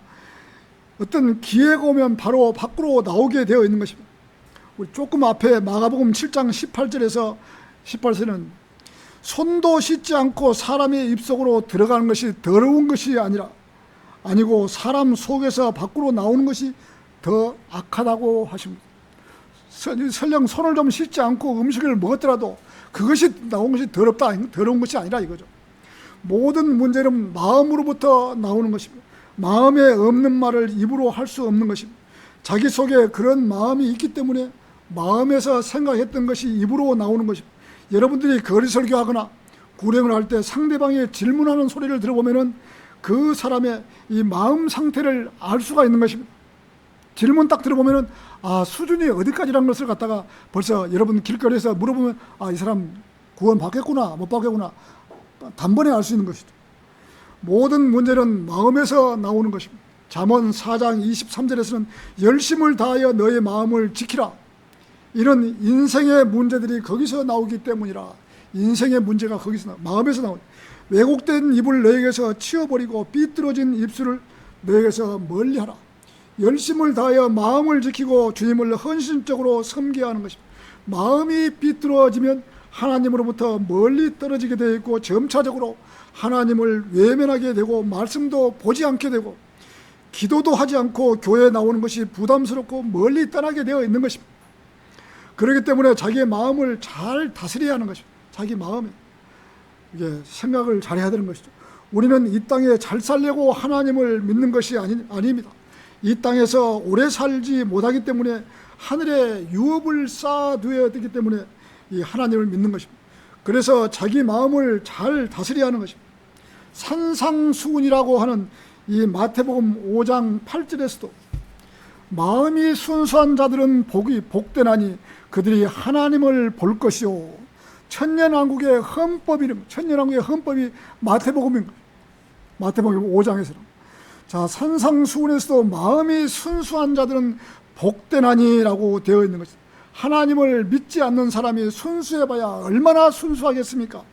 어떤 기회가 오면 바로 밖으로 나오게 되어 있는 것입니다. 우리 조금 앞에 마가복음 7장 18절에서 18절은 손도 씻지 않고 사람의 입속으로 들어가는 것이 더러운 것이 아니고 사람 속에서 밖으로 나오는 것이 더 악하다고 하십니다. 설령 손을 좀 씻지 않고 음식을 먹었더라도 그것이 나온 것이 더러운 것이 아니라 이거죠. 모든 문제는 마음으로부터 나오는 것입니다. 마음에 없는 말을 입으로 할 수 없는 것입니다. 자기 속에 그런 마음이 있기 때문에 마음에서 생각했던 것이 입으로 나오는 것입니다. 여러분들이 거리 설교하거나 구령을 할 때 상대방이 질문하는 소리를 들어보면은 그 사람의 이 마음 상태를 알 수가 있는 것입니다. 질문 딱 들어보면은 수준이 어디까지라는 것을 갖다가 벌써 여러분 길거리에서 물어보면 이 사람 구원 받겠구나 못 받겠구나 단번에 알 수 있는 것이죠. 모든 문제는 마음에서 나오는 것입니다. 잠언 4장 23절에서는 열심을 다하여 너의 마음을 지키라. 이런 인생의 문제들이 거기서 나오기 때문이라. 인생의 문제가 거기서 마음에서 나오죠. 왜곡된 입을 너에게서 치워버리고 삐뚤어진 입술을 너에게서 멀리하라. 열심을 다하여 마음을 지키고 주님을 헌신적으로 섬겨야 하는 것입니다. 마음이 삐뚤어지면 하나님으로부터 멀리 떨어지게 되어 있고 점차적으로 하나님을 외면하게 되고 말씀도 보지 않게 되고 기도도 하지 않고 교회에 나오는 것이 부담스럽고 멀리 떠나게 되어 있는 것입니다. 그렇기 때문에 자기의 마음을 잘 다스려야 하는 것입니다. 자기 마음에 이게 생각을 잘해야 되는 것이죠. 우리는 이 땅에 잘 살려고 하나님을 믿는 것이 아닙니다. 이 땅에서 오래 살지 못하기 때문에 하늘에 유업을 쌓아두어야 되기 때문에 이 하나님을 믿는 것입니다. 그래서 자기 마음을 잘 다스려야 하는 것입니다. 산상수훈이라고 하는 이 마태복음 5장 8절에서도 마음이 순수한 자들은 복되나니 그들이 하나님을 볼 것이요 천년왕국의 헌법이는 천년왕국의 헌법이 마태복음 5장에서는 자 산상수훈에서도 마음이 순수한 자들은 복되나니라고 되어 있는 것입니다. 하나님을 믿지 않는 사람이 순수해봐야 얼마나 순수하겠습니까?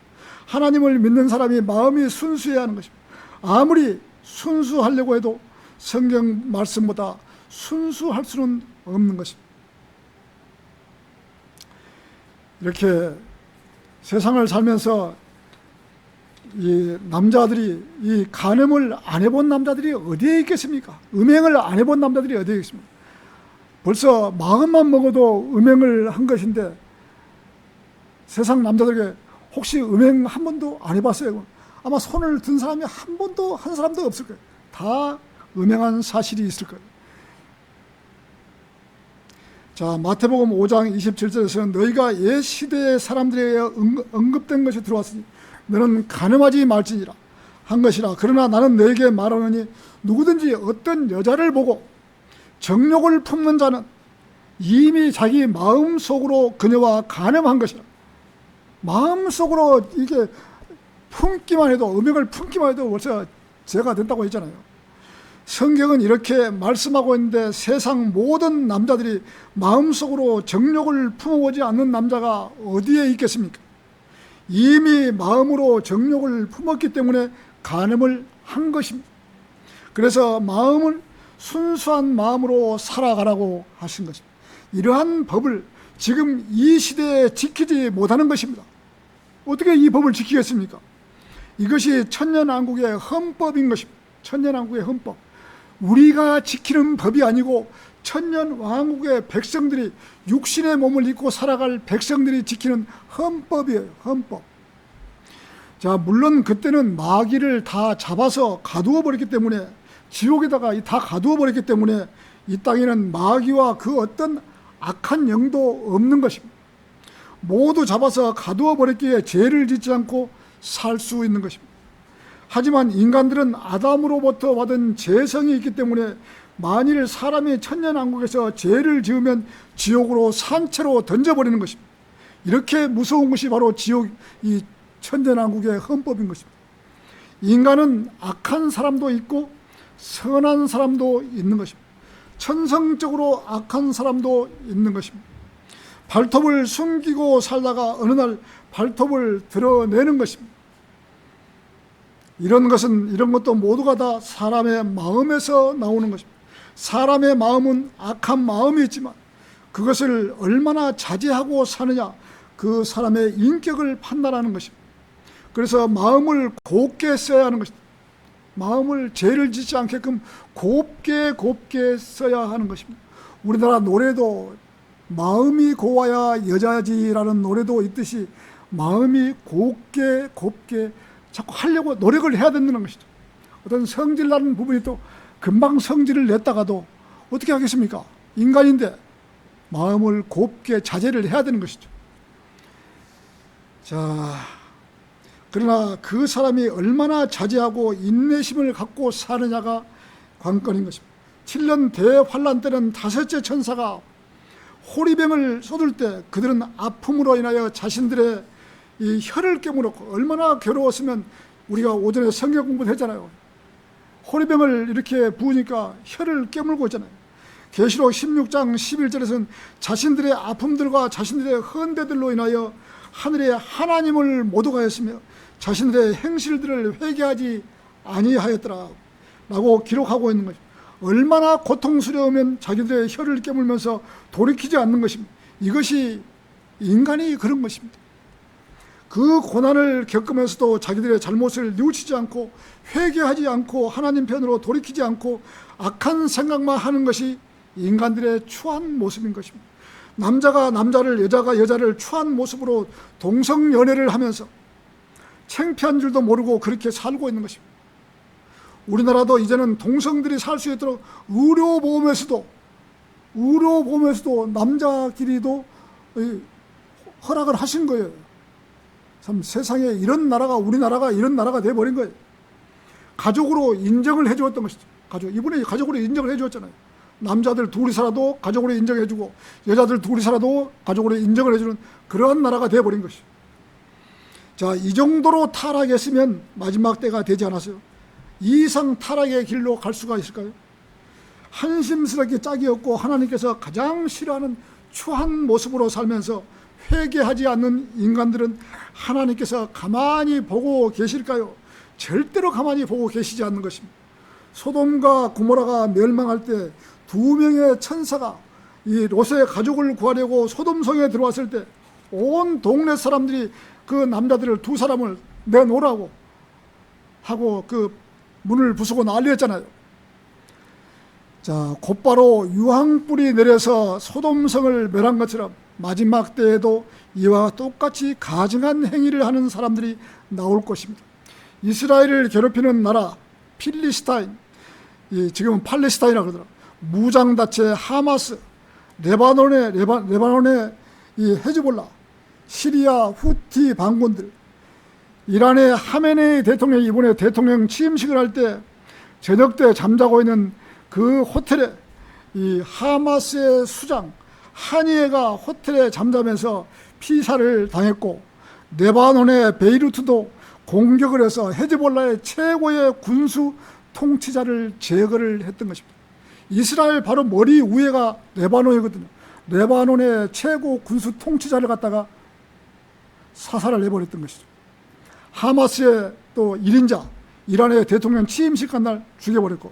하나님을 믿는 사람이 마음이 순수해야 하는 것입니다. 아무리 순수하려고 해도 성경 말씀보다 순수할 수는 없는 것입니다. 이렇게 세상을 살면서 이 남자들이 이 간음을 안 해본 남자들이 어디에 있겠습니까? 음행을 안 해본 남자들이 어디에 있겠습니까? 벌써 마음만 먹어도 음행을 한 것인데 세상 남자들에게 혹시 음행 한 번도 안 해봤어요? 아마 손을 든 사람이 한 사람도 없을 거예요. 다 음행한 사실이 있을 거예요. 자, 마태복음 5장 27절에서는 너희가 옛 시대의 사람들에게 언급된 것이 들어왔으니 너는 간음하지 말지니라 한 것이라. 그러나 나는 너에게 말하노니 누구든지 어떤 여자를 보고 정욕을 품는 자는 이미 자기 마음속으로 그녀와 간음한 것이라. 마음속으로 이게 품기만 해도 음욕을 품기만 해도 벌써 죄가 된다고 했잖아요. 성경은 이렇게 말씀하고 있는데 세상 모든 남자들이 마음속으로 정욕을 품어보지 않는 남자가 어디에 있겠습니까? 이미 마음으로 정욕을 품었기 때문에 간음을 한 것입니다. 그래서 마음을 순수한 마음으로 살아가라고 하신 것입니다. 이러한 법을 지금 이 시대에 지키지 못하는 것입니다. 어떻게 이 법을 지키겠습니까? 이것이 천년왕국의 헌법인 것입니다. 천년왕국의 헌법. 우리가 지키는 법이 아니고 천년왕국의 백성들이 육신의 몸을 입고 살아갈 백성들이 지키는 헌법이에요. 헌법. 자, 물론 그때는 마귀를 다 잡아서 가두어 버렸기 때문에 지옥에다가 다 가두어 버렸기 때문에 이 땅에는 마귀와 그 어떤 악한 영도 없는 것입니다. 모두 잡아서 가두어 버렸기에 죄를 짓지 않고 살 수 있는 것입니다. 하지만 인간들은 아담으로부터 받은 죄성이 있기 때문에 만일 사람이 천년왕국에서 죄를 지으면 지옥으로 산채로 던져버리는 것입니다. 이렇게 무서운 것이 바로 이 천년왕국의 헌법인 것입니다. 인간은 악한 사람도 있고 선한 사람도 있는 것입니다. 천성적으로 악한 사람도 있는 것입니다. 발톱을 숨기고 살다가 어느 날 발톱을 드러내는 것입니다. 이런 것도 모두가 다 사람의 마음에서 나오는 것입니다. 사람의 마음은 악한 마음이 있지만 그것을 얼마나 자제하고 사느냐, 그 사람의 인격을 판단하는 것입니다. 그래서 마음을 곱게 써야 하는 것입니다. 마음을 죄를 짓지 않게끔 곱게 써야 하는 것입니다. 우리나라 노래도 마음이 고와야 여자지라는 노래도 있듯이 마음이 곱게 자꾸 하려고 노력을 해야 된다는 것이죠. 어떤 성질나는 부분이 또 금방 성질을 냈다가도 어떻게 하겠습니까? 인간인데 마음을 곱게 자제를 해야 되는 것이죠. 자, 그러나 그 사람이 얼마나 자제하고 인내심을 갖고 사느냐가 관건인 것입니다. 7년 대환란 때는 다섯째 천사가 호리병을 쏟을 때 그들은 아픔으로 인하여 자신들의 이 혀를 깨물었고 얼마나 괴로웠으면 우리가 오전에 성경 공부도 했잖아요. 호리병을 이렇게 부으니까 혀를 깨물고 있잖아요. 계시록 16장 11절에서는 자신들의 아픔들과 자신들의 헌대들로 인하여 하늘에 하나님을 모독하였으며 자신들의 행실들을 회개하지 아니하였더라 라고 기록하고 있는 것입니다. 얼마나 고통스러우면 자기들의 혀를 깨물면서 돌이키지 않는 것입니다. 이것이 인간이 그런 것입니다. 그 고난을 겪으면서도 자기들의 잘못을 뉘우치지 않고 회개하지 않고 하나님 편으로 돌이키지 않고 악한 생각만 하는 것이 인간들의 추한 모습인 것입니다. 남자가 남자를, 여자가 여자를 추한 모습으로 동성연애를 하면서 창피한 줄도 모르고 그렇게 살고 있는 것입니다. 우리나라도 이제는 동성들이 살 수 있도록 의료보험에서도 남자끼리도 허락을 하신 거예요. 참 세상에 이런 나라가, 우리나라가 이런 나라가 돼버린 거예요. 가족으로 인정을 해주었던 것이죠. 이번에 가족으로 인정을 해주었잖아요. 남자들 둘이 살아도 가족으로 인정해주고 여자들 둘이 살아도 가족으로 인정을 해주는 그러한 나라가 돼버린 것이죠. 자, 이 정도로 타락했으면 마지막 때가 되지 않았어요. 이 이상 타락의 길로 갈 수가 있을까요? 한심스럽게 짝이 없고 하나님께서 가장 싫어하는 추한 모습으로 살면서 회개하지 않는 인간들은 하나님께서 가만히 보고 계실까요? 절대로 가만히 보고 계시지 않는 것입니다. 소돔과 고모라가 멸망할 때 2명의 천사가 이 롯의 가족을 구하려고 소돔성에 들어왔을 때 온 동네 사람들이 그 남자들을 2사람을 내놓으라고 하고 그 문을 부수고 난리였잖아요. 자, 곧바로 유황불이 내려서 소돔성을 멸한 것처럼 마지막 때에도 이와 똑같이 가증한 행위를 하는 사람들이 나올 것입니다. 이스라엘을 괴롭히는 나라 필리스타인, 지금은 팔레스타인이라고 그러더라고요. 무장단체 하마스, 레바논의 이 헤즈볼라, 시리아 후티 반군들, 이란의 하메네이 대통령이 이번에 대통령 취임식을 할 때 저녁 때 잠자고 있는 그 호텔에 이 하마스의 수장 하니에가 호텔에 잠자면서 피살을 당했고, 레바논의 베이루트도 공격을 해서 헤즈볼라의 최고의 군수 통치자를 제거를 했던 것입니다. 이스라엘 바로 머리 위에가 레바논이거든요. 레바논의 최고 군수 통치자를 갖다가 사살을 해버렸던 것이죠. 하마스의 또 1인자, 이란의 대통령 취임식 한 날 죽여버렸고,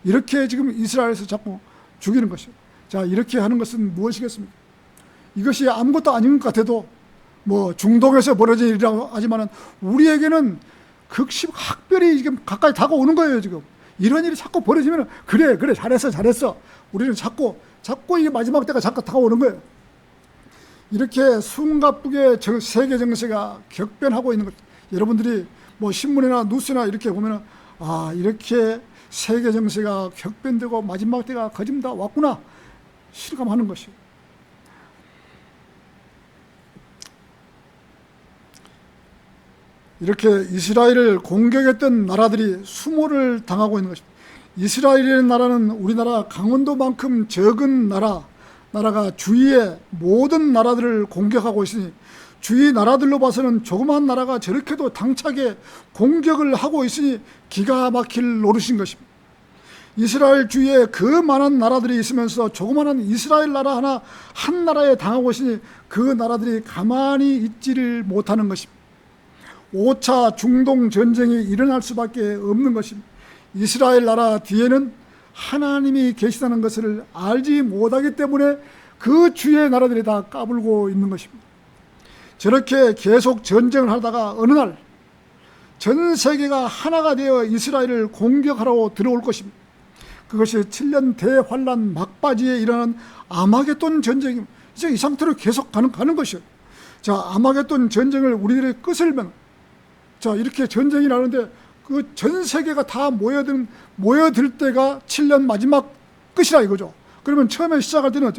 이렇게 지금 이스라엘에서 자꾸 죽이는 것이죠. 자, 이렇게 하는 것은 무엇이겠습니까? 이것이 아무것도 아닌 것 같아도 뭐 중동에서 벌어진 일이라고 하지만은 우리에게는 극심학별이 지금 가까이 다가오는 거예요. 지금 이런 일이 자꾸 벌어지면 그래 잘했어. 우리는 자꾸 이게 마지막 때가 자꾸 다가오는 거예요. 이렇게 숨가쁘게 세계 정세가 격변하고 있는 것, 여러분들이 뭐 신문이나 뉴스나 이렇게 보면은 이렇게 세계 정세가 격변되고 마지막 때가 거짓 다 왔구나 실감하는 것이에요. 이렇게 이스라엘을 공격했던 나라들이 수모를 당하고 있는 것입니다. 이스라엘이라는 나라는 우리나라 강원도만큼 적은 나라가 주위의 모든 나라들을 공격하고 있으니, 주위 나라들로 봐서는 조그마한 나라가 저렇게도 당차게 공격을 하고 있으니 기가 막힐 노릇인 것입니다. 이스라엘 주위에 그 많은 나라들이 있으면서 조그마한 이스라엘 나라 한 나라에 당하고 있으니 그 나라들이 가만히 있지를 못하는 것입니다. 5차 중동 전쟁이 일어날 수밖에 없는 것입니다. 이스라엘 나라 뒤에는 하나님이 계시다는 것을 알지 못하기 때문에 그 주위의 나라들이 다 까불고 있는 것입니다. 저렇게 계속 전쟁을 하다가 어느 날 전 세계가 하나가 되어 이스라엘을 공격하러 들어올 것입니다. 그것이 7년 대환란 막바지에 일어나는 아마겟돈 전쟁입니다. 이제 이 상태로 계속 가는 것이에요. 자, 아마겟돈 전쟁을 우리들이 끝을면, 자, 이렇게 전쟁이 나는데 그 전 세계가 다 모여들 때가 7년 마지막 끝이라 이거죠. 그러면 처음에 시작할 때는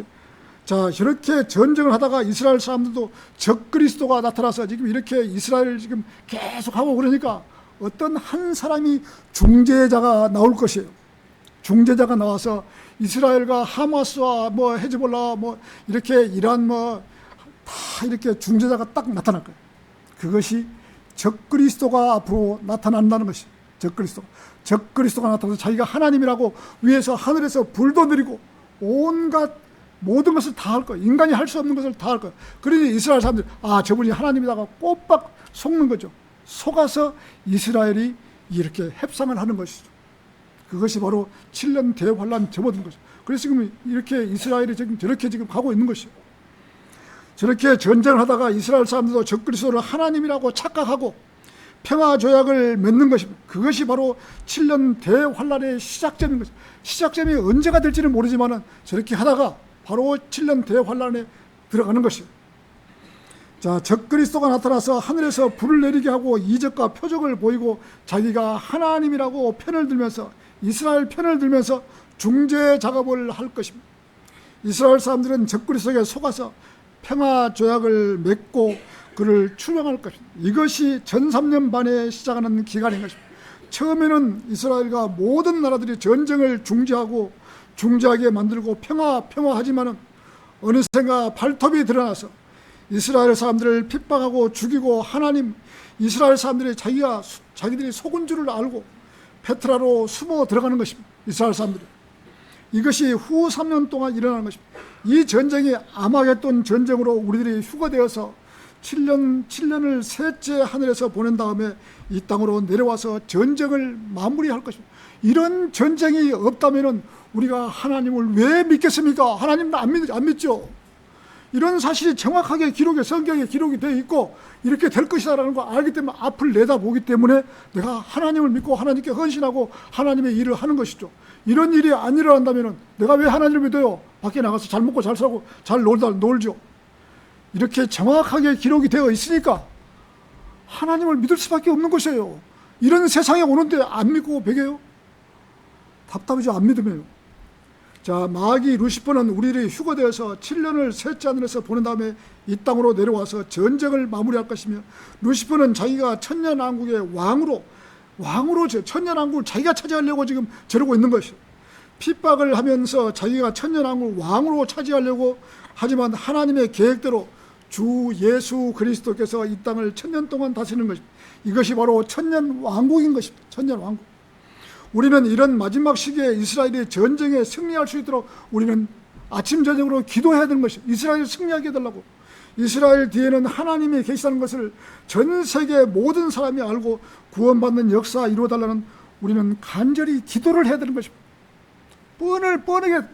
자, 저렇게 전쟁을 하다가 이스라엘 사람들도 적그리스도가 나타나서 지금 이렇게 이스라엘을 지금 계속 하고 그러니까 어떤 한 사람이 중재자가 나올 것이에요. 중재자가 나와서 이스라엘과 하마스와 뭐 헤즈볼라 뭐 이렇게 이란 뭐 다 이렇게 중재자가 딱 나타날 거예요. 그것이 적그리스도가 앞으로 나타난다는 것이 적그리스도가 나타나서 자기가 하나님이라고 위에서 하늘에서 불도 내리고 온갖 모든 것을 다 할 거예요. 인간이 할 수 없는 것을 다 할 거예요. 그러니 이스라엘 사람들이 저분이 하나님이다가 꼬박 속는 거죠. 속아서 이스라엘이 이렇게 협상을 하는 것이죠. 그것이 바로 7년 대환란 접어든 것이죠. 그래서 지금 이렇게 이스라엘이 지금 저렇게 지금 가고 있는 것이죠. 저렇게 전쟁을 하다가 이스라엘 사람들도 적그리스도를 하나님이라고 착각하고 평화 조약을 맺는 것입니다. 그것이 바로 7년 대환란의 시작점인 것입니다. 시작점이 언제가 될지는 모르지만 저렇게 하다가 바로 7년 대환란에 들어가는 것이에요. 자, 적그리스도가 나타나서 하늘에서 불을 내리게 하고 이적과 표적을 보이고 자기가 하나님이라고 편을 들면서 이스라엘 편을 들면서 중재 작업을 할 것입니다. 이스라엘 사람들은 적그리스도에게 속아서 평화 조약을 맺고 그를 출병할 것입니다. 이것이 전 3년 반에 시작하는 기간인 것입니다. 처음에는 이스라엘과 모든 나라들이 전쟁을 중재하게 만들고 평화하지만은 어느샌가 발톱이 드러나서 이스라엘 사람들을 핍박하고 죽이고 이스라엘 사람들이 자기들이 속은 줄을 알고 페트라로 숨어 들어가는 것입니다. 이스라엘 사람들이. 이것이 후 3년 동안 일어나는 것입니다. 이 전쟁이 아마겟돈 전쟁으로 우리들이 휴거되어서 7년을 셋째 하늘에서 보낸 다음에 이 땅으로 내려와서 전쟁을 마무리할 것입니다. 이런 전쟁이 없다면 우리가 하나님을 왜 믿겠습니까? 하나님은 안 믿죠. 이런 사실이 정확하게 성경에 기록이 되어 있고 이렇게 될 것이다라는 걸 알기 때문에 앞을 내다보기 때문에 내가 하나님을 믿고 하나님께 헌신하고 하나님의 일을 하는 것이죠. 이런 일이 안 일어난다면 내가 왜 하나님을 믿어요? 밖에 나가서 잘 먹고 잘 살고 잘 놀죠. 이렇게 정확하게 기록이 되어 있으니까 하나님을 믿을 수밖에 없는 것이에요. 이런 세상에 오는데 안 믿고 배겨요? 답답하죠. 안 믿으면요. 자, 마귀 루시퍼는 우리들이 휴거되어서 7년을 셋째 하늘에서 보낸 다음에 이 땅으로 내려와서 전쟁을 마무리할 것이며, 루시퍼는 자기가 천년왕국의 왕으로 천년왕국을 자기가 차지하려고 지금 저러고 있는 것이에요. 핍박을 하면서 자기가 천년왕국을 왕으로 차지하려고 하지만 하나님의 계획대로 주 예수 그리스도께서 이 땅을 천년 동안 다스리는 것입니다. 이것이 바로 천년왕국인 것입니다. 천년왕국. 우리는 이런 마지막 시기에 이스라엘이 전쟁에 승리할 수 있도록 우리는 아침 저녁으로 기도해야 되는 것입니다. 이스라엘을 승리하게 해달라고. 이스라엘 뒤에는 하나님이 계시다는 것을 전 세계 모든 사람이 알고 구원받는 역사 이루어달라는 우리는 간절히 기도를 해야 되는 것입니다. 뻔하게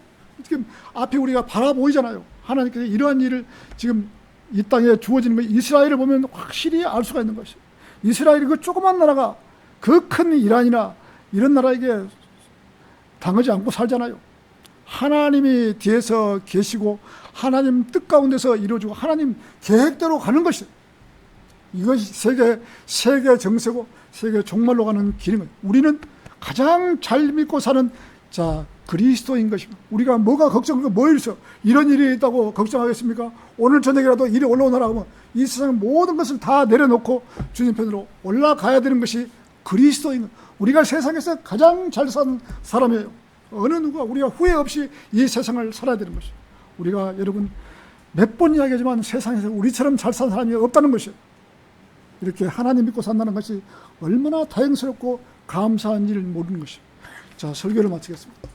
지금 앞에 우리가 바라보이잖아요. 하나님께서 이러한 일을 지금 이 땅에 주어지는 것, 이스라엘을 보면 확실히 알 수가 있는 것이에요. 이스라엘이 그 조그만 나라가 그 큰 이란이나 이런 나라에게 당하지 않고 살잖아요. 하나님이 뒤에서 계시고 하나님 뜻 가운데서 이루어지고 하나님 계획대로 가는 것이에요. 이것이 세계 정세고 세계 종말로 가는 길인 거예요. 우리는 가장 잘 믿고 사는 그리스도인 것입니다. 우리가 뭐가 걱정하고 뭐 있어? 이런 일이 있다고 걱정하겠습니까? 오늘 저녁이라도 일이 올라오느라 하면 이 세상 모든 것을 다 내려놓고 주님 편으로 올라가야 되는 것이 그리스도인 거예요. 우리가 세상에서 가장 잘 사는 사람이에요. 어느 누가 우리가 후회 없이 이 세상을 살아야 되는 것이에요. 우리가 여러분 몇 번 이야기하지만 세상에서 우리처럼 잘 사는 사람이 없다는 것이에요. 이렇게 하나님 믿고 산다는 것이 얼마나 다행스럽고 감사한 일 모르는 것이에요. 자, 설교를 마치겠습니다.